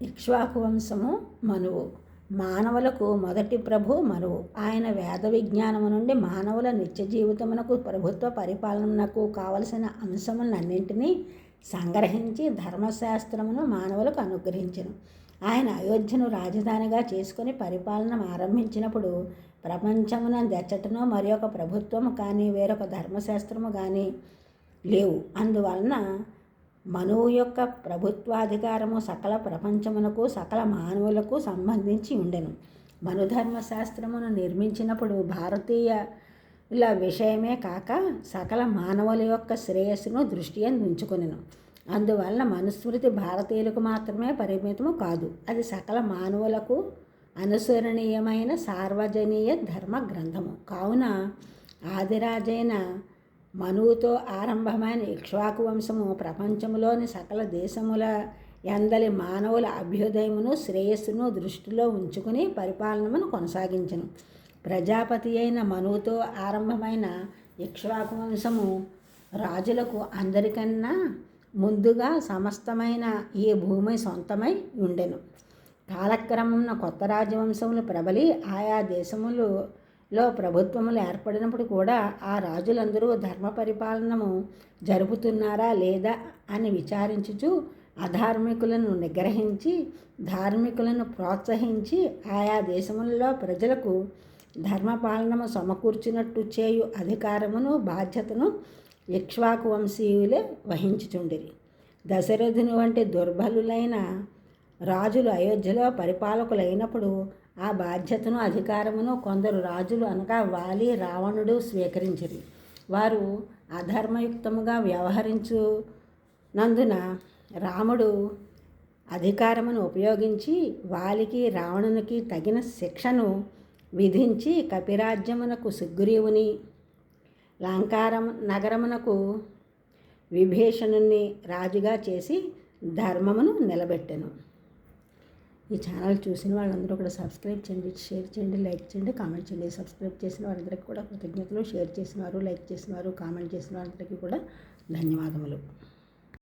ఇక్ష్వాకు వంశము మనువు. మానవులకు మొదటి ప్రభు మనువు. ఆయన వేద విజ్ఞానము నుండి మానవుల నిత్య జీవితమునకు ప్రభుత్వ పరిపాలనకు కావలసిన అంశములన్నింటినీ సంగ్రహించి ధర్మశాస్త్రమును మానవులకు అనుగ్రహించెను. ఆయన అయోధ్యను రాజధానిగా చేసుకొని పరిపాలన ఆరంభించినప్పుడు ప్రపంచమునందెచ్చటనో మరి ఒక ప్రభుత్వము కానీ వేరొక ధర్మశాస్త్రము కానీ లేవు. అందువలన మనువు యొక్క ప్రభుత్వాధికారము సకల ప్రపంచమునకు సకల మానవులకు సంబంధించి ఉండెను. మనుధర్మశాస్త్రమును నిర్మించినప్పుడు భారతీయుల విషయమే కాక సకల మానవుల యొక్క శ్రేయస్సును దృష్టి ఉంచుకొనెను. అందువలన మనుస్మృతి భారతీయులకు మాత్రమే పరిమితము కాదు, అది సకల మానవులకు అనుసరణీయమైన సార్వజనీయ ధర్మ గ్రంథము. కావున ఆదిరాజైన మనువుతో ఆరంభమైన ఇక్ష్వాకు వంశము ప్రపంచంలోని సకల దేశముల యందలి మానవుల అభ్యుదయమును శ్రేయస్సును దృష్టిలో ఉంచుకుని పరిపాలనను కొనసాగించెను. ప్రజాపతి అయిన మనువుతో ఆరంభమైన ఇక్ష్వాకు వంశము రాజులకు అందరికన్నా ముందుగా సమస్తమైన ఈ భూమి సొంతమై ఉండెను. కాలక్రమమున కొత్త రాజవంశములు ప్రబలి ఆయా దేశములలో ప్రభుత్వములు ఏర్పడినప్పుడు కూడా ఆ రాజులందరూ ధర్మ పరిపాలనము జరుపుతున్నారా లేదా అని విచారించుచు అధార్మికులను నిగ్రహించి ధార్మికులను ప్రోత్సహించి ఆయా దేశములలో ప్రజలకు ధర్మపాలనము సమకూర్చినట్టు చేయు అధికారమును బాధ్యతను ఇక్ష్వాకు వంశీయులే వహించుచుండిరి. దశరథుని వంటి దుర్బలులైన రాజులు అయోధ్యలో పరిపాలకులైనప్పుడు ఆ బాధ్యతను అధికారమును కొందరు రాజులు అనగా వాలి రావణుడు స్వీకరించిరి. వారు అధర్మయుక్తముగా వ్యవహరించునందున రాముడు అధికారమును ఉపయోగించి వాలికి రావణునికి తగిన శిక్షను విధించి కపిరాజ్యమునకు సుగ్రీవుని, లంకారం నగరమునకు విభీషణుని రాజుగా చేసి ధర్మమును నిలబెట్టెను. ఈ ఛానల్ చూసిన వాళ్ళందరూ కూడా సబ్స్క్రైబ్ చేయండి, షేర్ చేయండి, లైక్ చేయండి, కామెంట్ చేయండి. సబ్స్క్రైబ్ చేసిన వారందరికీ కూడా కృతజ్ఞతలు. షేర్ చేసిన వారు, లైక్ చేసిన వారు, కామెంట్ చేసిన వారందరికీ కూడా ధన్యవాదములు.